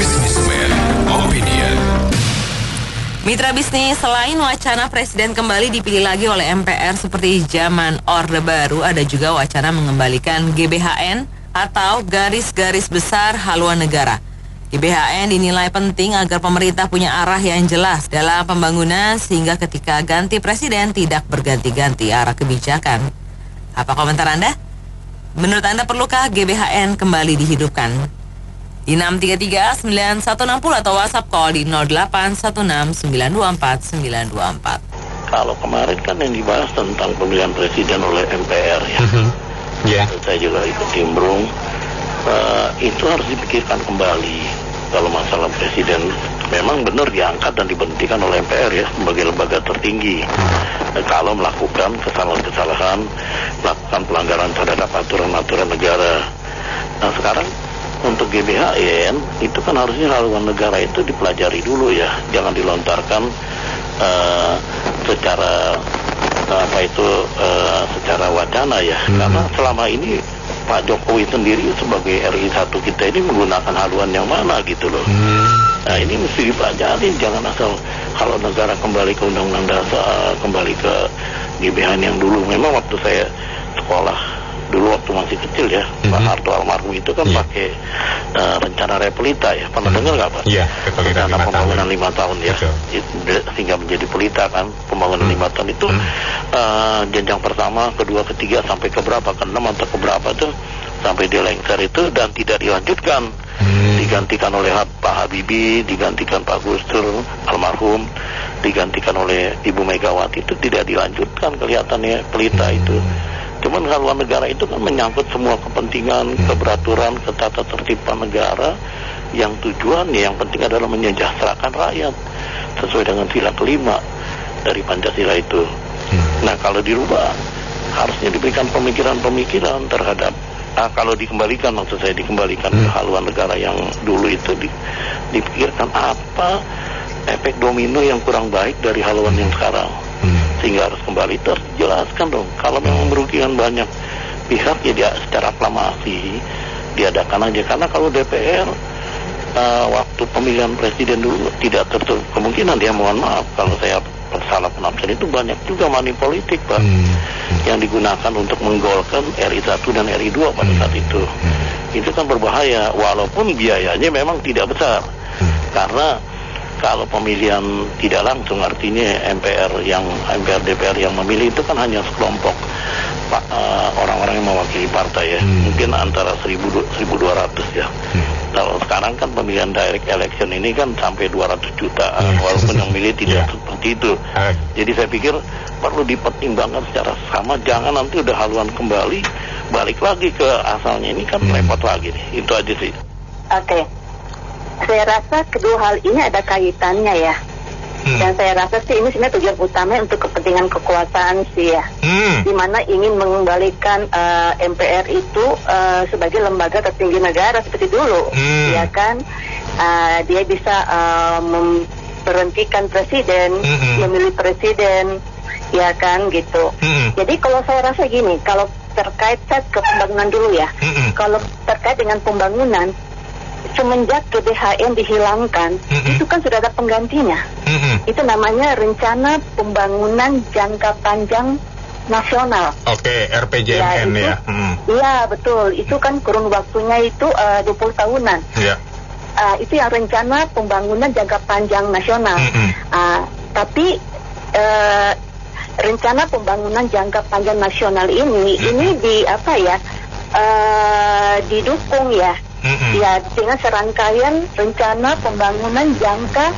Businessman Opinion. Mitra bisnis, selain wacana presiden kembali dipilih lagi oleh MPR seperti zaman Orde Baru, ada juga wacana mengembalikan GBHN atau Garis-Garis Besar Haluan Negara. GBHN dinilai penting agar pemerintah punya arah yang jelas dalam pembangunan sehingga ketika ganti presiden tidak berganti-ganti arah kebijakan. Apa komentar Anda? Menurut Anda perlukah GBHN kembali dihidupkan? Di 633-9160 atau WhatsApp call di 0816-924-924. Kalau kemarin kan yang dibahas tentang pemilihan presiden oleh MPR ya. Saya juga ikut timbrung. Itu harus dipikirkan kembali. Kalau masalah presiden memang benar diangkat dan diberhentikan oleh MPR ya sebagai lembaga tertinggi. Kalau melakukan kesalahan-kesalahan, melakukan pelanggaran terhadap aturan-aturan negara. Nah sekarang untuk GBHN itu kan harusnya haluan negara itu dipelajari dulu ya, jangan dilontarkan secara secara wacana ya. Karena selama ini Pak Jokowi sendiri sebagai RI 1 kita ini menggunakan haluan yang mana gitu loh. Nah ini mesti dipelajari, jangan asal kalau negara kembali ke Undang-Undang Dasar, kembali ke GBHN yang dulu. Memang waktu saya sekolah dulu waktu masih kecil ya, Pak Harto almarhum itu kan pakai rencana Repelita ya. Pernah dengar nggak Pak? Iya, rencana pembangunan 5 tahun ya. Sehingga menjadi pelita kan, pembangunan 5 tahun itu jenjang pertama, kedua, ketiga sampai ke berapa? Ke 6 atau ke berapa tuh sampai dia lengser itu dan tidak dilanjutkan. Digantikan oleh Pak Habibie, digantikan Pak Gus Dur almarhum, digantikan oleh Ibu Megawati, itu tidak dilanjutkan kelihatannya pelita itu. Cuman haluan negara itu kan menyangkut semua kepentingan, keberaturan, ketata tertiban negara yang tujuannya yang penting adalah menyejahterakan rakyat sesuai dengan sila kelima dari Pancasila itu. Nah kalau dirubah harusnya diberikan pemikiran-pemikiran terhadap kalau dikembalikan, maksud saya dikembalikan ke haluan negara yang dulu itu dipikirkan apa efek domino yang kurang baik dari haluan yang sekarang. Sehingga harus kembali terjelaskan dong. Kalau memang merugikan banyak pihak ya dia secara aklamasi diadakan aja. Karena kalau DPR waktu pemilihan presiden dulu tidak tertutup kemungkinan dia mohon maaf kalau saya salah penafsiran itu banyak juga money politik Pak yang digunakan untuk menggolkan RI 1 dan RI 2 pada saat itu. Itu kan berbahaya walaupun biayanya memang tidak besar. Karena kalau pemilihan tidak langsung artinya MPR DPR yang memilih itu kan hanya sekelompok orang-orang yang mewakili partai ya. Mungkin antara 1.200 ya. Kalau sekarang kan pemilihan direct election ini kan sampai 200 juta walaupun yang milih tidak seperti itu. Jadi saya pikir perlu dipertimbangkan secara sama, jangan nanti udah haluan kembali balik lagi ke asalnya, ini kan repot lagi nih. Itu aja sih. Oke. Saya rasa kedua hal ini ada kaitannya ya. Dan saya rasa sih ini sebenarnya tujuan utama untuk kepentingan kekuasaan sih ya. Dimana ingin mengembalikan MPR itu sebagai lembaga tertinggi negara seperti dulu. Ya kan, dia bisa memberhentikan presiden, memilih presiden, ya kan gitu. Jadi kalau saya rasa gini, kalau terkait ke pembangunan dulu ya. Kalau terkait dengan pembangunan, semenjak GBHN dihilangkan, itu kan sudah ada penggantinya. Itu namanya Rencana Pembangunan Jangka Panjang Nasional. Oke, RPJMN ya. Iya, betul. Itu kan kurun waktunya itu 20 tahunan. Iya. Itu yang Rencana Pembangunan Jangka Panjang Nasional. Tapi Rencana Pembangunan Jangka Panjang Nasional ini didukung ya. Ya, dengan serangkaian rencana pembangunan jangka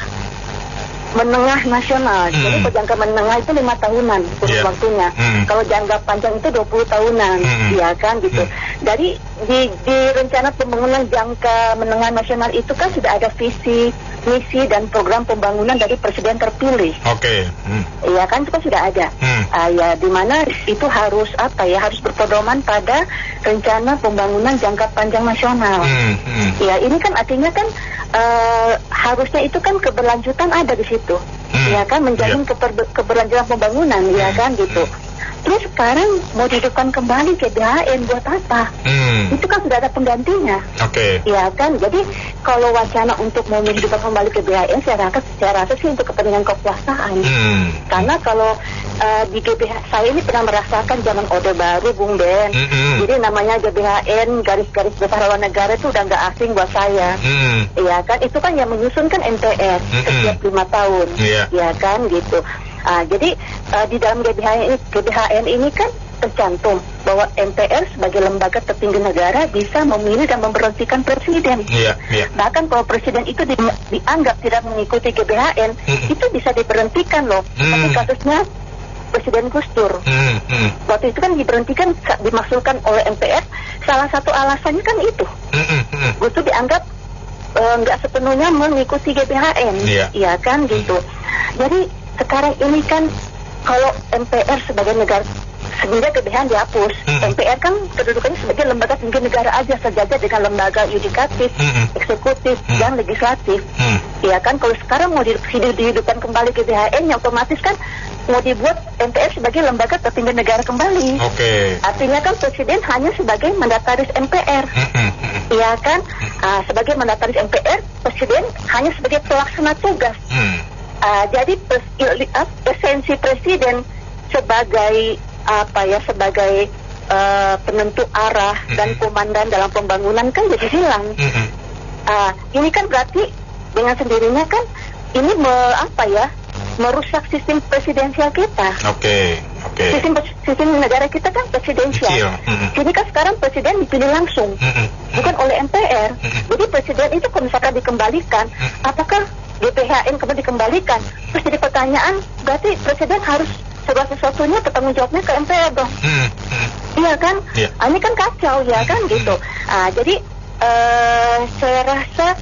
menengah nasional. Jadi kalau jangka menengah itu 5 tahunan waktunya. Kalau jangka panjang itu 20 tahunan, ya kan gitu. Jadi di rencana pembangunan jangka menengah nasional itu kan sudah ada visi, misi dan program pembangunan dari presiden terpilih. Ya kan itu kan sudah ada. Ya di mana itu harus harus berpedoman pada rencana pembangunan jangka panjang nasional. Ya ini kan artinya kan harusnya itu kan keberlanjutan ada di situ. Ya kan menjalin keberlanjutan pembangunan, ya kan gitu. Terus sekarang mau dihidupkan kembali GBHN buat apa? Itu kan sudah ada penggantinya. Ya kan, jadi kalau wacana untuk mau menghidupkan kembali GBHN, saya rasa sih untuk kepentingan kekuasaan. Karena kalau di GBH, saya ini pernah merasakan zaman Orde Baru, Bung Ben. Jadi namanya GBHN, garis-garis besar haluan negara itu udah nggak asing buat saya. Ya kan, itu kan yang menyusun kan MPR setiap 5 tahun. Ya kan, gitu. Jadi di dalam GBHN ini kan tercantum bahwa MPR sebagai lembaga tertinggi negara bisa memilih dan memberhentikan presiden. Bahkan kalau presiden itu dianggap tidak mengikuti GBHN, itu bisa diberhentikan loh. Tapi kasusnya Presiden Gus Dur. Waktu itu kan diberhentikan, dimaksudkan oleh MPR. Salah satu alasannya kan itu. Gus Dur dianggap nggak sepenuhnya mengikuti GBHN. Iya kan, gitu. Jadi sekarang ini kan kalau MPR sebagai negara, sebenarnya GBHN dihapus. MPR kan kedudukannya sebagai lembaga tinggi negara aja, sejajar dengan lembaga yudikatif, eksekutif, dan legislatif. Ya kan, kalau sekarang mau dihidupkan kembali GBHN, yang otomatis kan mau dibuat MPR sebagai lembaga tertinggi negara kembali. Artinya kan presiden hanya sebagai mandataris MPR. Ya kan, sebagai mandataris MPR, presiden hanya sebagai pelaksana tugas. Jadi esensi presiden sebagai sebagai penentu arah dan komandan dalam pembangunan kan jadi hilang. Ini kan berarti dengan sendirinya kan ini merusak sistem presidensial kita. Sistem negara kita kan presidensial. Jadi kan sekarang presiden dipilih langsung, bukan oleh MPR. Jadi presiden itu kalau misalkan dikembalikan, apakah GBHN kemudian dikembalikan? Terus jadi pertanyaan, berarti presiden harus segala sesuatunya bertanggung jawabnya ke MPR dong. Iya kan? Ini kan kacau ya kan, gitu. Jadi saya rasa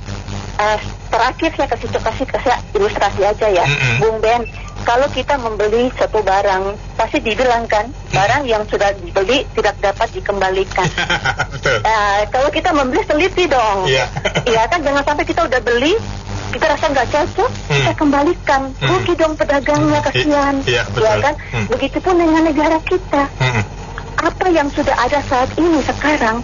terakhir saya kasih ilustrasi aja ya, Bung Ben. Kalau kita membeli satu barang, pasti dibilang kan barang yang sudah dibeli tidak dapat dikembalikan. Kalau kita membeli teliti dong. Iya kan, jangan sampai kita udah beli, kita rasa nggak cocok, kita kembalikan. Rugi dong pedagangnya, kasihan. Ya kan? Begitupun dengan negara kita. Apa yang sudah ada saat ini sekarang,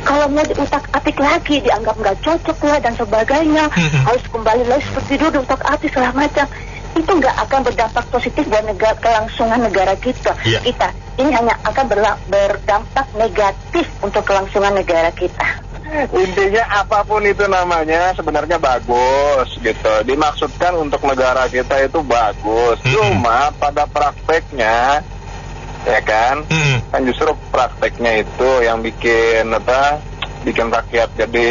kalau mau diutak-atik lagi, dianggap nggak cocok lah dan sebagainya, harus kembali lagi seperti dulu, diutak-atik segala macam, itu nggak akan berdampak positif buat kelangsungan negara kita. Ini hanya akan berdampak negatif untuk kelangsungan negara kita. Intinya apapun itu namanya sebenarnya bagus gitu, dimaksudkan untuk negara kita itu bagus. Cuma pada prakteknya, ya kan, kan justru prakteknya itu yang bikin rakyat jadi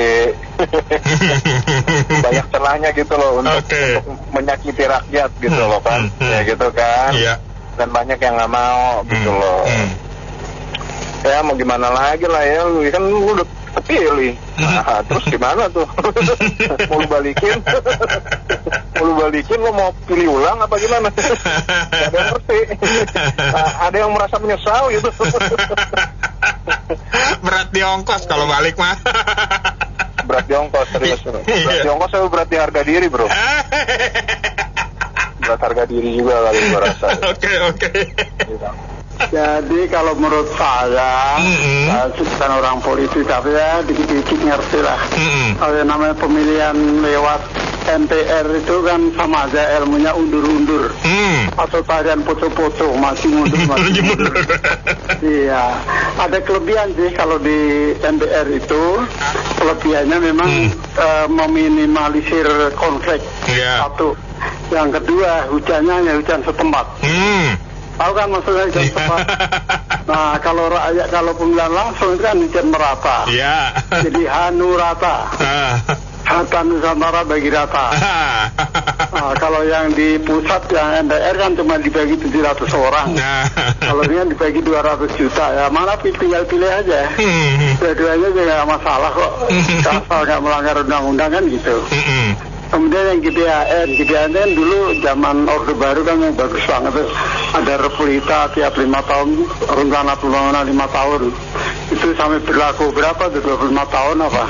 banyak celahnya gitu loh untuk menyakiti rakyat gitu loh kan, ya gitu kan. Dan banyak yang nggak mau gitu loh. Ya mau gimana lagi lah ya, lu kan lu udah kepilih. Terus gimana tuh? Mau lu balikin? Lu mau pilih ulang apa gimana? Ada yang ngerti. Ada yang merasa menyesal gitu. Berat di ongkos kalau balik mah. Berat di ongkos, serius. Berat di ongkos sama berat di harga diri, bro. Berat harga diri juga kali gua rasa. Oke. Jadi kalau menurut saya bukan orang politik, tapi ya dikit-dikit ngerti lah. Kalau yang namanya pemilihan lewat MPR itu kan sama aja ilmunya undur-undur. Atau tarian foto-foto, masih mundur. Iya, ada kelebihan sih kalau di MPR itu. Kelebihannya memang meminimalisir konflik. Satu. Yang kedua, hujannya hanya hujan setempat. Tahu kan maksudnya hujan setempat. Nah, kalau pemilihan langsung itu kan hujan merata. Jadi hanu rata. Harta Nusantara bagi rata. Nah, kalau yang di pusat yang MPR kan cuma dibagi 700 orang. Kalau ini kan dibagi 200 juta. Ya mana tinggal pilih aja. Dua-duanya juga nggak masalah kok. Asal nggak melanggar undang-undang kan gitu. Kemudian yang GBHN kan dulu zaman Orde Baru kan yang bagus banget tuh. Ada replita tiap 5 tahun, rencana pembangunan 5 tahun. Itu sampai berlaku berapa tuh, 25 tahun apa?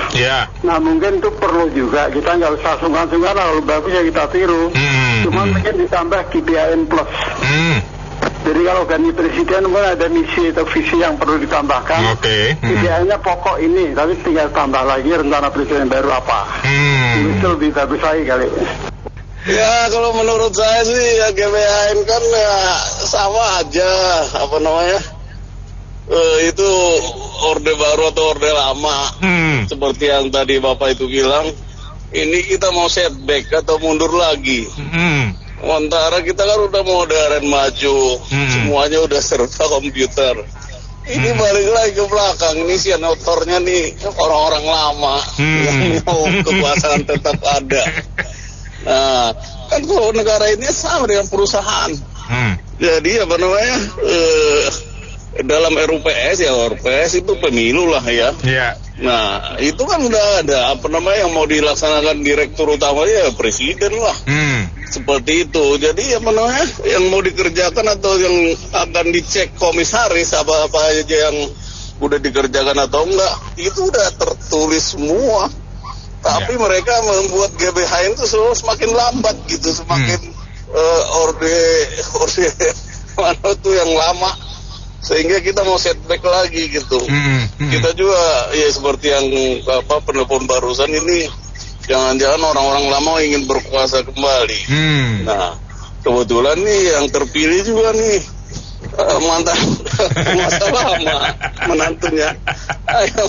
Nah mungkin itu perlu juga, kita nggak usah sungkan-sungkan, kalau bagus ya kita tiru. Cuma mungkin ditambah GBHN plus. Jadi kalau ganti presiden pun ada misi atau visi yang perlu ditambahkan. Oke. Idealnya pokok ini, tapi tinggal tambah lagi rencana presiden baru apa. Itu lebih bagus lagi kali. Ya kalau menurut saya sih ya GBHN kan ya sama aja itu orde baru atau orde lama. Seperti yang tadi Bapak itu bilang, ini kita mau setback atau mundur lagi. Sementara kita kan udah modern maju, semuanya udah serba komputer. Ini balik lagi ke belakang, ini senatornya nih orang-orang lama yang mau kekuasaan tetap ada. Nah, kan kalau negara ini sama dengan perusahaan. Jadi dalam RUPS RUPS itu pemilu lah ya. Nah, itu kan udah ada yang mau dilaksanakan direktur utamanya ya presiden lah. Seperti itu. Jadi yang mau dikerjakan atau yang akan dicek komisaris apa aja yang udah dikerjakan atau enggak, itu udah tertulis semua. Tapi mereka membuat GBHN itu semakin lambat gitu, semakin orde mana tuh yang lama, sehingga kita mau setback lagi gitu. Kita juga ya seperti yang penelpon barusan ini, jangan-jangan orang-orang lama ingin berkuasa kembali. Nah, kebetulan nih yang terpilih juga nih mantan masa lama menantunya.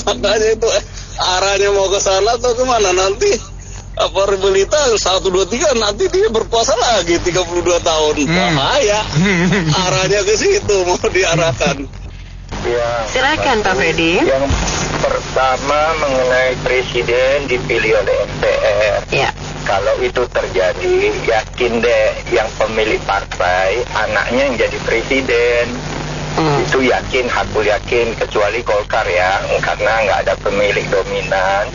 Makanya itu arahnya mau ke sana atau kemana nanti? Apa Rebelita 1, 2, 3 nanti dia berkuasa lagi 32 tahun. Bahaya. Arahnya ke situ mau diarahkan. Ya, Silakan Pak Freddy. Yang pertama mengenai presiden dipilih oleh MPR. Ya. Kalau itu terjadi, yakin deh yang pemilik partai anaknya yang jadi presiden. Itu yakin, hakul yakin, kecuali Golkar ya, karena nggak ada pemilik dominan,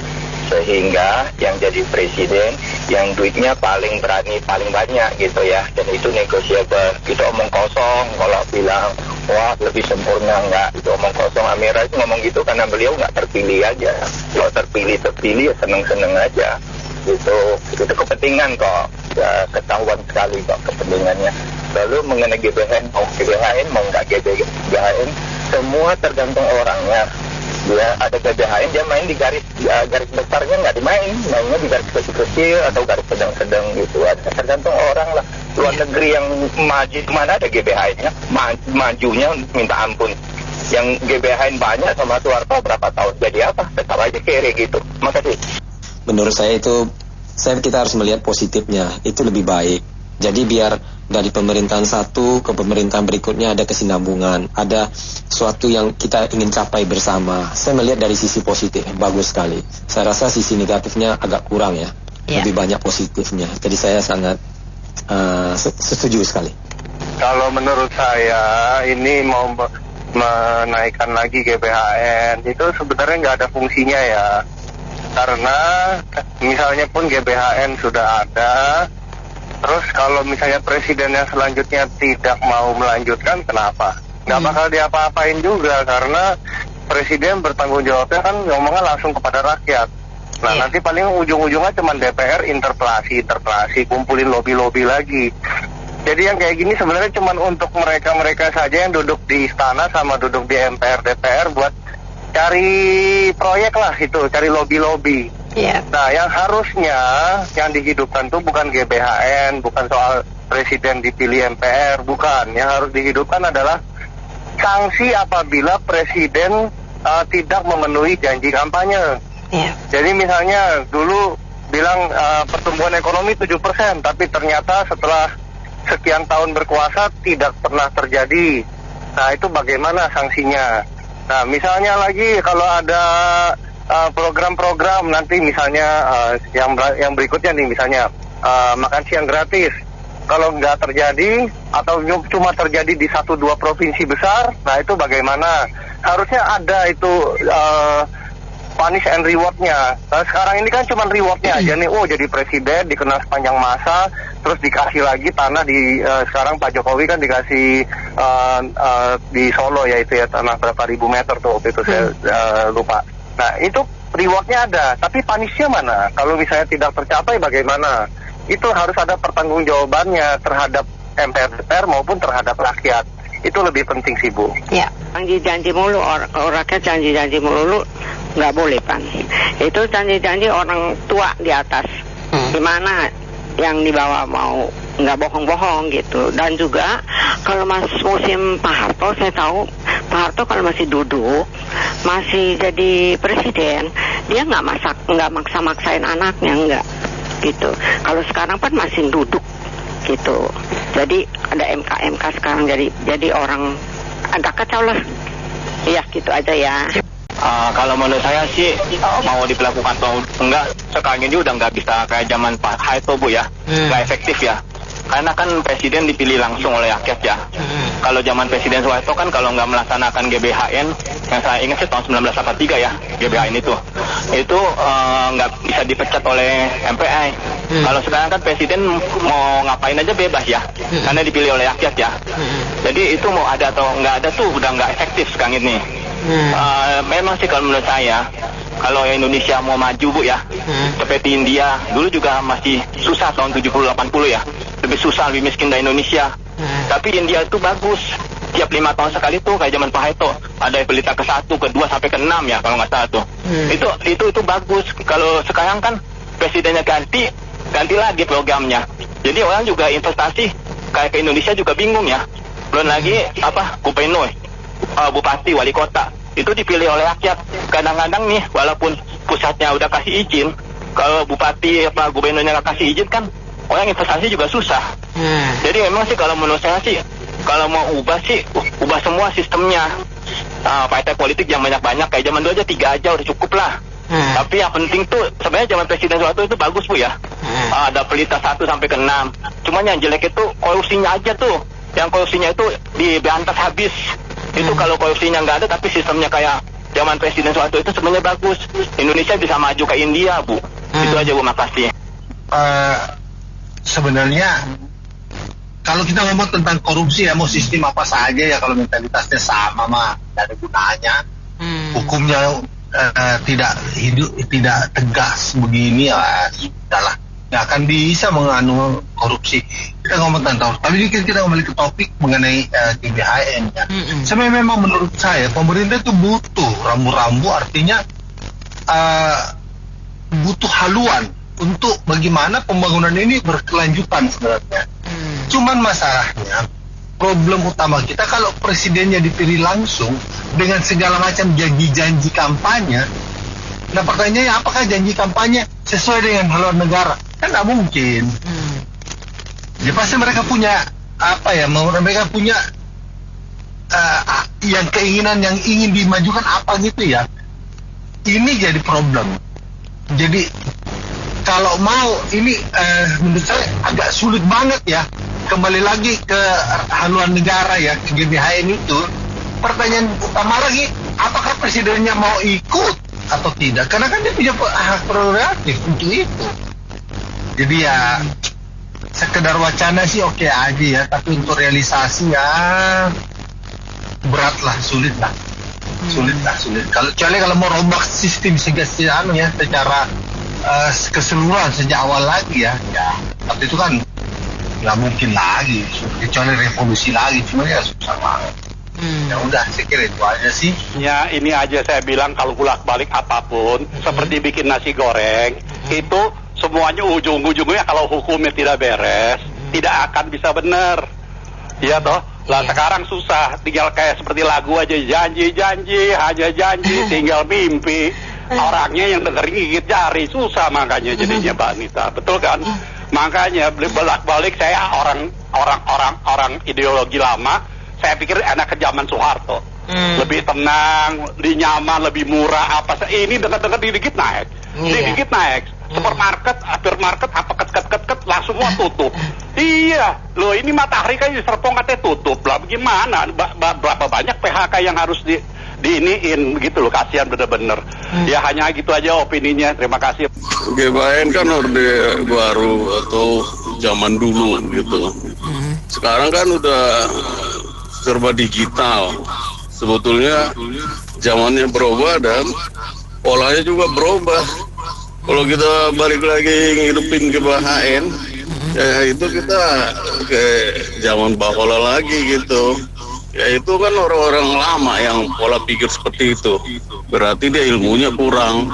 sehingga yang jadi presiden yang duitnya paling berani, paling banyak gitu ya, dan itu negosiable. Itu omong kosong kalau bilang wah lebih sempurna, nggak, itu omong kosong. Amira itu ngomong gitu karena beliau nggak terpilih aja. Kalau terpilih ya seneng-seneng aja. Itu kepentingan kok, ya, ketahuan sekali kok kepentingannya. Lalu mengenai GBHN mau nggak GBHN, semua tergantung orangnya. Dia ada GBHN, dia main di garis besarnya nggak dimain, mainnya di garis kecil-kecil atau garis sedang-sedang gitu. Ada tergantung orang lah. Luar negeri yang maju mana ada GBHN-nya, majunya minta ampun. Yang GBHN banyak sama Soeharto berapa tahun jadi apa? Tetap aja kere gitu. Makasih. Menurut saya kita harus melihat positifnya, itu lebih baik. Jadi biar dari pemerintahan satu ke pemerintahan berikutnya ada kesinambungan, ada sesuatu yang kita ingin capai bersama. Saya melihat dari sisi positif, bagus sekali. Saya rasa sisi negatifnya agak kurang ya, lebih banyak positifnya. Jadi saya sangat setuju sekali. Kalau menurut saya ini mau menaikkan lagi GBHN itu sebenarnya nggak ada fungsinya ya. Karena misalnya pun GBHN sudah ada, terus kalau misalnya presiden yang selanjutnya tidak mau melanjutkan, kenapa? Nggak bakal diapa-apain juga, karena presiden bertanggung jawabnya kan ngomongnya langsung kepada rakyat. Nah nanti paling ujung-ujungnya cuma DPR interpelasi, kumpulin lobby-lobby lagi. Jadi yang kayak gini sebenarnya cuma untuk mereka-mereka saja yang duduk di istana sama duduk di MPR, DPR buat cari proyek lah itu, cari lobby-lobby. Nah yang harusnya yang dihidupkan tuh bukan GBHN, bukan soal presiden dipilih MPR, bukan. Yang harus dihidupkan adalah sanksi apabila presiden tidak memenuhi janji kampanye. Jadi misalnya dulu bilang pertumbuhan ekonomi 7%, tapi ternyata setelah sekian tahun berkuasa tidak pernah terjadi. Nah itu bagaimana sanksinya? Nah misalnya lagi kalau ada program-program nanti misalnya yang berikutnya nih misalnya makan siang gratis. Kalau nggak terjadi atau cuma terjadi di 1-2 provinsi besar, nah itu bagaimana? Harusnya ada itu punish and reward-nya. Nah, sekarang ini kan cuma reward-nya aja nih, jadi presiden dikenal sepanjang masa, terus dikasih lagi tanah di sekarang Pak Jokowi kan dikasih di Solo ya itu ya, tanah berapa ribu meter tuh waktu itu saya lupa. Nah itu reward-nya ada, tapi punishnya mana? Kalau misalnya tidak tercapai bagaimana? Itu harus ada pertanggungjawabannya terhadap MPR, DPR maupun terhadap rakyat. itu lebih penting sih Bu. Ya, janji-janji mulu, rakyat janji-janji mulu nggak boleh Pan. Itu janji-janji orang tua di atas. Gimana yang di bawah mau nggak bohong-bohong gitu. Dan juga kalau musim Pak Harto, saya tahu Pak Harto kalau masih duduk, masih jadi presiden, dia nggak maksa-maksain anaknya, nggak gitu. Kalau sekarang kan masih duduk gitu. Jadi ada MK sekarang jadi orang agak kacau lah. Iya gitu aja ya. Kalau menurut saya sih mau dilakukan atau enggak, sekarang ini udah nggak bisa kayak zaman Pak Harto Bu ya, nggak efektif ya. Karena kan presiden dipilih langsung oleh rakyat ya. Kalau zaman Presiden Soeharto kan kalau nggak melaksanakan GBHN, yang saya ingat sih tahun 1983 ya, GBHN itu nggak bisa dipecat oleh MPR. Kalau sekarang kan presiden mau ngapain aja bebas ya, karena dipilih oleh rakyat ya. Jadi itu mau ada atau nggak ada tuh udah nggak efektif sekarang ini. Memang sih kalau menurut saya, kalau Indonesia mau maju Bu ya, seperti India dulu juga masih susah tahun 70-80 ya, lebih susah, lebih miskin dari Indonesia. Tapi India itu bagus, tiap 5 tahun sekali tuh kayak zaman Pak Harto ada berita ke-1, ke-2 sampai ke-6 ya kalau nggak salah tuh. Itu bagus. Kalau sekarang kan presidennya ganti lagi programnya. Jadi orang juga investasi kayak ke Indonesia juga bingung ya. Belum lagi gubernur, bupati, wali kota itu dipilih oleh rakyat. Kadang-kadang nih walaupun pusatnya udah kasih izin, kalau bupati gubernurnya nggak kasih izin kan orang investasi juga susah. Jadi memang sih kalau menurut saya sih, kalau mau ubah semua sistemnya. Partai politik yang banyak-banyak kayak zaman dulu aja 3 aja udah cukup lah. Tapi yang penting tuh sebenarnya zaman Presiden Soeharto itu bagus Bu ya. Ada pelita 1 sampai ke 6. Cuman yang jelek itu korupsinya aja tuh. Yang korupsinya itu diberantas habis. Itu kalau korupsinya nggak ada tapi sistemnya kayak zaman Presiden Soeharto itu sebenarnya bagus. Indonesia bisa maju ke India Bu. Itu aja Bu, makasih. Sebenarnya kalau kita ngomong tentang korupsi ya, mau sistem apa saja ya, kalau mentalitasnya sama mah tidak ada gunanya. Hukumnya tidak tegas begini ya sudahlah, nggak akan bisa menganu korupsi. Kita ngomong tentang, tapi kita kembali ke topik mengenai GBHN ya. Sebenarnya memang menurut saya pemerintah itu butuh rambu-rambu, artinya butuh haluan untuk bagaimana pembangunan ini berkelanjutan sebenarnya. Cuman masalahnya, problem utama kita kalau presidennya dipilih langsung dengan segala macam janji-janji kampanye. Nah pertanyaannya, apakah janji kampanye sesuai dengan haluan negara? Kan nggak mungkin. Ya pasti mereka punya mereka punya yang keinginan yang ingin dimajukan apa gitu ya. Ini jadi problem. Jadi kalau mau ini menurut saya agak sulit banget ya. Kembali lagi ke haluan negara ya, ke GBHN itu. Pertanyaan utama lagi, apakah presidennya mau ikut atau tidak? Karena kan dia punya hak prerogatif untuk itu. Jadi ya sekedar wacana sih oke aja ya, tapi untuk realisasi ya berat lah, sulit lah. Kalau mau rombak sistem secara keseluruhan sejak awal lagi ya tapi itu kan nggak mungkin lagi, kecuali revolusi lagi, cuma ya susah banget. Ya udah, saya kira itu aja sih. Ya ini aja saya bilang, kalau bolak-balik apapun seperti bikin nasi goreng itu semuanya ujung-ujungnya kalau hukumnya tidak beres tidak akan bisa benar. Iya toh. Lah sekarang susah, tinggal kayak seperti lagu aja, janji-janji, hanya janji, tinggal mimpi. Orangnya yang dengerin gigit jari, susah makanya jadinya Mbak Anita, betul kan? Makanya bolak-balik saya orang ideologi lama, saya pikir enak ke zaman Soeharto. Lebih tenang, lebih nyaman, lebih murah, ini dengar-dengar dikit naik. Dikit naik. Supermarket, hypermarket, ket langsung semua tutup. Iya, loh ini Matahari kan di Serpong katanya tutup lah. Bagaimana? Berapa banyak PHK yang harus diiniin begitu loh, kasihan bener-bener. Ya hanya gitu aja opininya. Terima kasih. GBHN kan orde baru atau zaman dulu gitu. Sekarang kan udah serba digital. Sebetulnya zamannya berubah dan polanya juga berubah. Kalau kita balik lagi ngidupin GBHN, ya itu kita ke zaman bahola lagi gitu. Ya itu kan orang-orang lama yang pola pikir seperti itu. Berarti dia ilmunya kurang.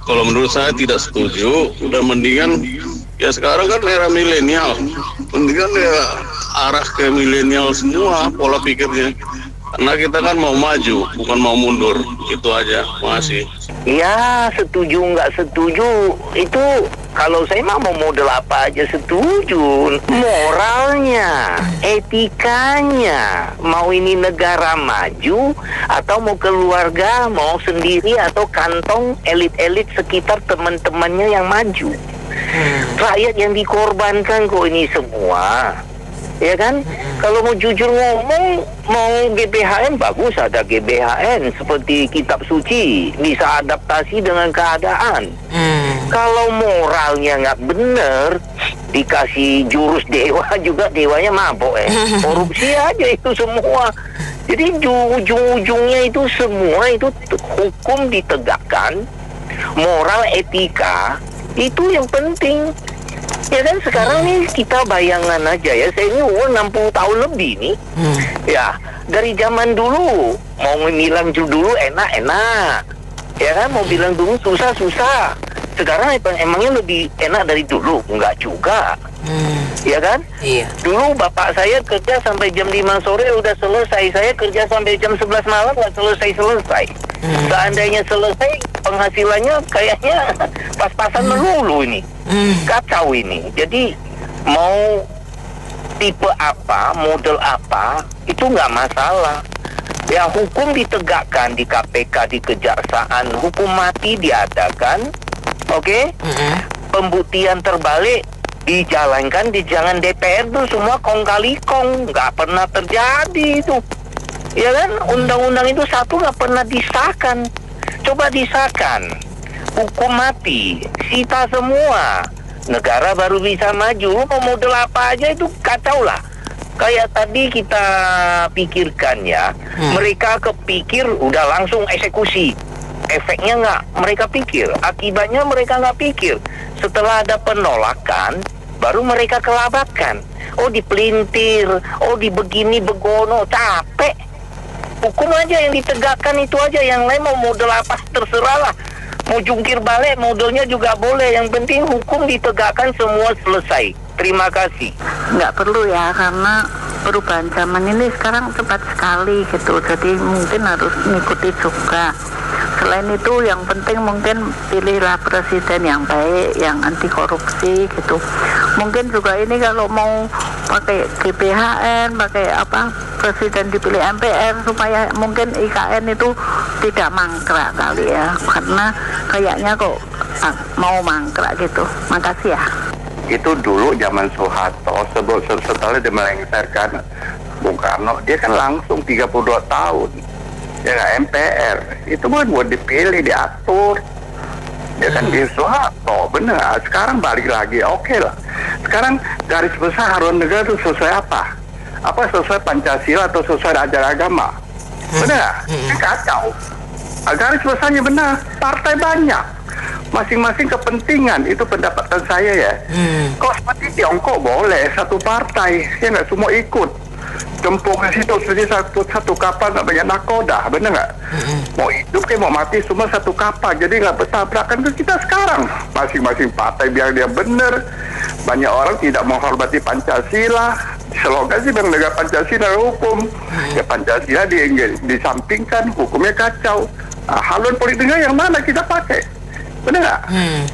Kalau menurut saya tidak setuju. Udah mendingan ya sekarang kan era milenial. Mendingan ya arah ke milenial semua pola pikirnya. Karena kita kan mau maju, bukan mau mundur. Itu aja. Makasih. Ya, setuju nggak setuju itu kalau saya mah mau model apa aja setuju. Moralnya, etikanya, mau ini negara maju atau mau keluarga, mau sendiri atau kantong elit-elit sekitar teman-temannya yang maju. Rakyat yang dikorbankan kok ini semua. Ya kan? Kalau mau jujur ngomong, mau GBHN bagus ada GBHN seperti kitab suci, bisa adaptasi dengan keadaan. Kalau moralnya nggak bener, dikasih jurus dewa juga dewanya mabok korupsi aja itu semua. Jadi ujung-ujungnya itu semua itu hukum ditegakkan, moral etika itu yang penting. Ya kan sekarang nih kita bayangan aja ya, saya ini umur 60 tahun lebih nih. Ya, dari zaman dulu mau bilang dulu enak-enak. Ya kan mau bilang dulu susah-susah. Sekarang emangnya lebih enak dari dulu? Enggak juga. Ya kan? Iya. Dulu bapak saya kerja sampai jam 5 sore udah selesai. Saya kerja sampai jam 11 malam nggak selesai. Seandainya selesai, penghasilannya kayaknya pas-pasan melulu ini. Kacau ini. Jadi mau tipe apa, model apa, itu nggak masalah. Ya hukum ditegakkan di KPK, di Kejaksaan, hukum mati diadakan, oke? Pembuktian terbalik dijalankan di jangan DPR tuh semua kong kali kong, nggak pernah terjadi itu. Ya kan, undang-undang itu satu nggak pernah disahkan. Coba disahkan, hukum mati, sita semua, negara baru bisa maju. Mau model apa aja itu kacau lah. Kayak tadi kita pikirkan ya, mereka kepikir udah langsung eksekusi. Efeknya nggak mereka pikir, akibatnya mereka nggak pikir. Setelah ada penolakan, baru mereka kelabakan. Oh dipelintir, oh dibegini begono, capek. Hukum aja yang ditegakkan itu aja, yang lain mau model apa terserah lah. Mau jungkir balik modelnya juga boleh, yang penting hukum ditegakkan semua selesai. Terima kasih. Nggak perlu ya, karena perubahan zaman ini sekarang cepat sekali gitu, jadi mungkin harus mengikuti juga. Selain itu yang penting mungkin pilihlah presiden yang baik, yang anti korupsi gitu. Mungkin juga ini kalau mau pakai GBHN, pakai apa, presiden dipilih MPR supaya mungkin IKN itu tidak mangkrak kali ya, karena kayaknya kok mau mangkrak gitu. Makasih ya. Itu dulu zaman Soeharto, setelah dia melengsarkan Bung Karno, dia kan langsung 32 tahun. Ya MPR, itu buat dipilih, diatur. Ya kan di Soeharto, benar. Sekarang balik lagi, oke lah. Sekarang garis besar haluan negara itu sesuai apa? Apa sesuai Pancasila atau sesuai ajaran agama? Benar, kacau. Garis besarnya benar, partai banyak. Masing-masing kepentingan, itu pendapatan saya ya. Kok seperti Tiongkok boleh satu partai, ya nggak semua ikut. Jempung ke situ seperti satu kapal nggak banyak nakoda, bener nggak? Mau hidup kayak mau mati semua satu kapal, jadi nggak bertabrakan. Ke kita sekarang masing-masing partai biar dia bener. Banyak orang tidak menghormati Pancasila. Slogan sih bang negara Pancasila hukum. Ya Pancasila disampingkan, hukumnya kacau. Haluan politiknya yang mana kita pakai? Benar nggak?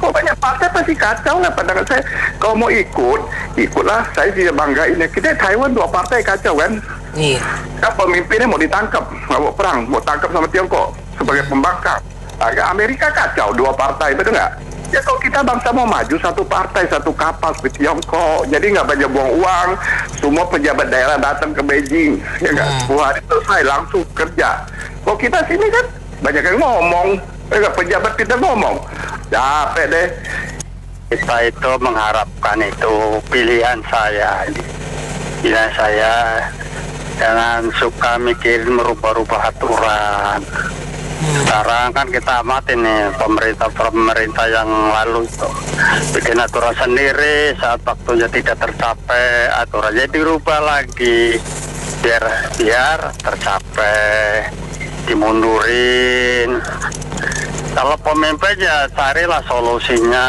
Kok banyak partai pasti kacau lah pandangan saya. Kalau mau ikutlah. Saya tidak banggain. Kita Taiwan 2 partai kacau kan? Iya. Kan pemimpinnya mau ditangkap, mau perang, mau tangkap sama Tiongkok sebagai pembangkang. Amerika kacau 2 partai, benar nggak? Ya kalau kita bangsa mau maju satu partai, satu kapal seperti Tiongkok. Jadi nggak banyak buang uang. Semua pejabat daerah datang ke Beijing, ya nggak? 10 hari selesai langsung kerja. Kalau kita sini kan banyak yang ngomong. Pejabat kita ngomong, capek deh. Kita itu mengharapkan itu pilihan saya jangan suka mikir merubah-rubah aturan. Sekarang kan kita amati nih pemerintah yang lalu itu bikin aturan sendiri, saat waktunya tidak tercapai aturannya dirubah lagi. biar tercapai, dimundurin. Kalau pemimpin ya carilah solusinya,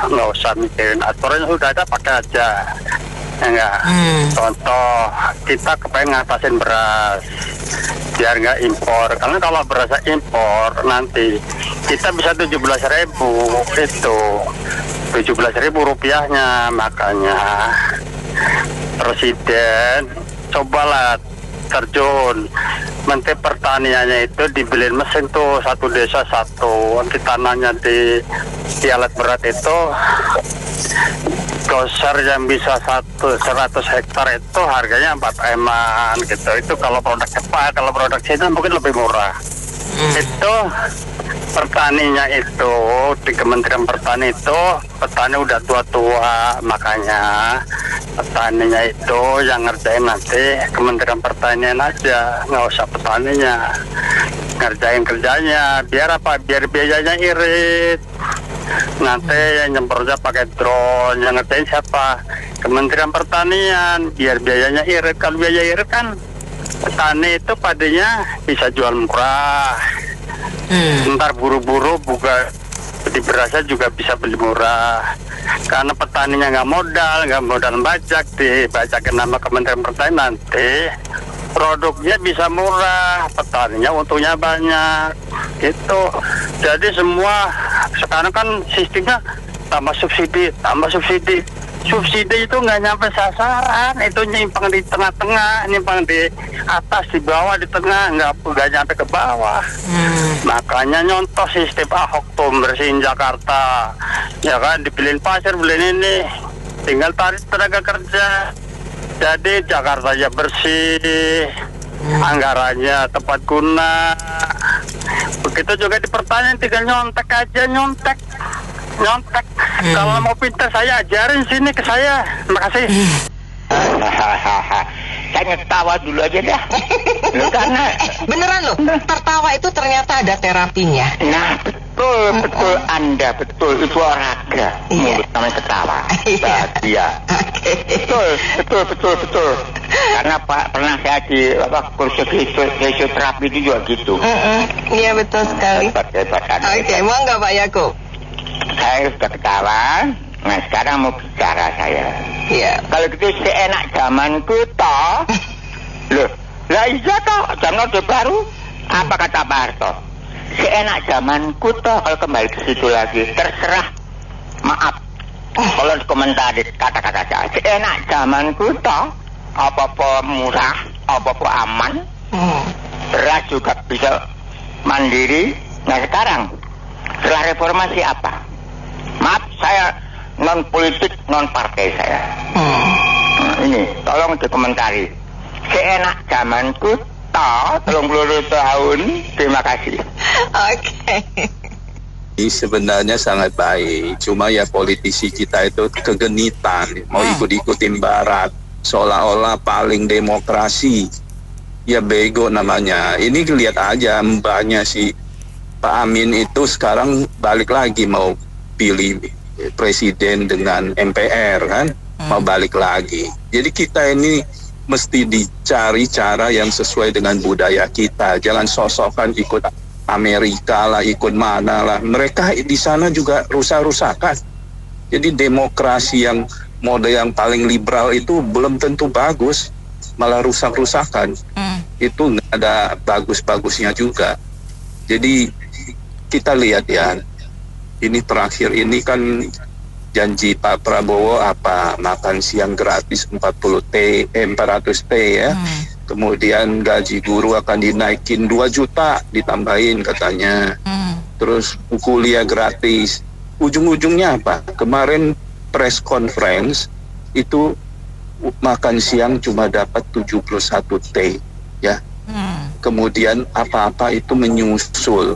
nggak usah mikirin aturan, sudah ada pakai aja. Enggak. Contoh, kita kepengen ngatasin beras biar nggak impor, karena kalau berasnya impor nanti kita bisa 17.000 itu 17.000 rupiahnya. Makanya Presiden cobalah terjun, Menteri Pertaniannya itu dibeliin mesin tuh, satu desa satu, nanti tanahnya di alat berat itu doser yang bisa 100 hektar itu harganya 4 eman gitu. Itu kalau produk cepat, kalau produk Cina mungkin lebih murah. Itu petaninya itu di Kementerian Pertanian itu petani udah tua-tua, makanya petaninya itu yang ngerjain nanti Kementerian Pertanian aja, nggak usah petaninya ngerjain kerjanya. Biar apa? Biar biayanya irit. Nanti yang nyemprotnya pakai drone, yang ngerjain siapa? Kementerian Pertanian. Biar biayanya irit. Kalau biaya irit kan petani itu padinya bisa jual murah. Ntar buru-buru buka di berasnya juga bisa beli murah. Karena petaninya nggak modal bajak, dibajakin nama Kementerian Pertanian, nanti produknya bisa murah, petaninya untungnya banyak gitu. Jadi semua sekarang kan sistemnya tambah subsidi. Subsidi itu nggak nyampe sasaran, itu nyimpang di tengah-tengah, nyimpang di atas, di bawah, di tengah, nggak nyampe ke bawah. Makanya nyontoh sistem Ahok tuh bersihin Jakarta, ya kan, dipilihin pasir, beliin ini, tinggal tarik tenaga kerja. Jadi Jakarta aja bersih, anggarannya tepat guna. Begitu juga di pertanian, tinggal nyontek aja, nyontek. Kalau mau pintar saya ajarin sini ke saya. Terima kasih. Saya ngetawa dulu aja dah. Karena beneran loh, tertawa itu ternyata ada terapinya. Nah, betul Anda, betul itu olahraga. Mulut namanya ketawa. Bahagia. Betul. Karena Pak pernah saya di kursus fisioterapi itu juga gitu. Iya betul sekali. Oke, mau nggak Pak Yakub? Saya sudah ketawa. Nah sekarang mau bicara saya. Iya. Kalau gitu seenak zamanku toh. Loh, lah iya toh, zaman Orde Baru. Apa kata Pak Harto? Seenak zamanku toh, kalau kembali ke situ lagi. Terserah, maaf kalau komentari kata-kata saya. Seenak zamanku toh, apa-apa murah, apa-apa aman. Beras juga bisa mandiri. Nah sekarang setelah reformasi apa? Maaf, saya non politik, non partai saya. Ini tolong dikomentari. Seenak zamanku toh 32 tahun. Terima kasih. Oke. Ini sebenarnya sangat baik. Cuma ya politisi kita itu kegenitan, mau ikut-ikutin barat, seolah-olah paling demokrasi. Ya bego namanya. Ini lihat aja mbaknya si Pak Amin itu sekarang balik lagi mau pilih presiden dengan MPR kan, mau balik lagi. Jadi kita ini mesti dicari cara yang sesuai dengan budaya kita. Jangan sosokan ikut Amerika lah, ikut mana lah. Mereka di sana juga rusak-rusakan. Jadi demokrasi yang mode yang paling liberal itu belum tentu bagus, malah rusak-rusakan. Itu nggak ada bagus-bagusnya juga. Jadi kita lihat ya, ini terakhir ini kan janji Pak Prabowo apa, makan siang gratis 400 T ya. Kemudian gaji guru akan dinaikin 2 juta ditambahin katanya. Terus kuliah gratis. Ujung-ujungnya apa? Kemarin press conference itu makan siang cuma dapat 71 T ya. Kemudian apa-apa itu menyusul.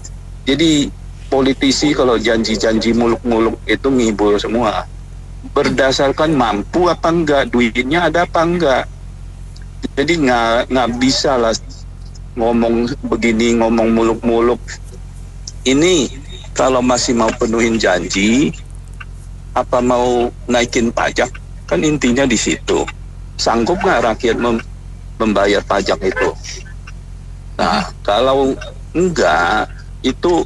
Jadi politisi kalau janji-janji muluk-muluk itu ngibul semua. Berdasarkan mampu apa enggak, duitnya ada apa enggak. Jadi nggak bisa lah ngomong begini, ngomong muluk-muluk. Ini kalau masih mau penuhin janji, apa mau naikin pajak, kan intinya di situ. Sanggup nggak rakyat membayar pajak itu. Nah, kalau enggak, itu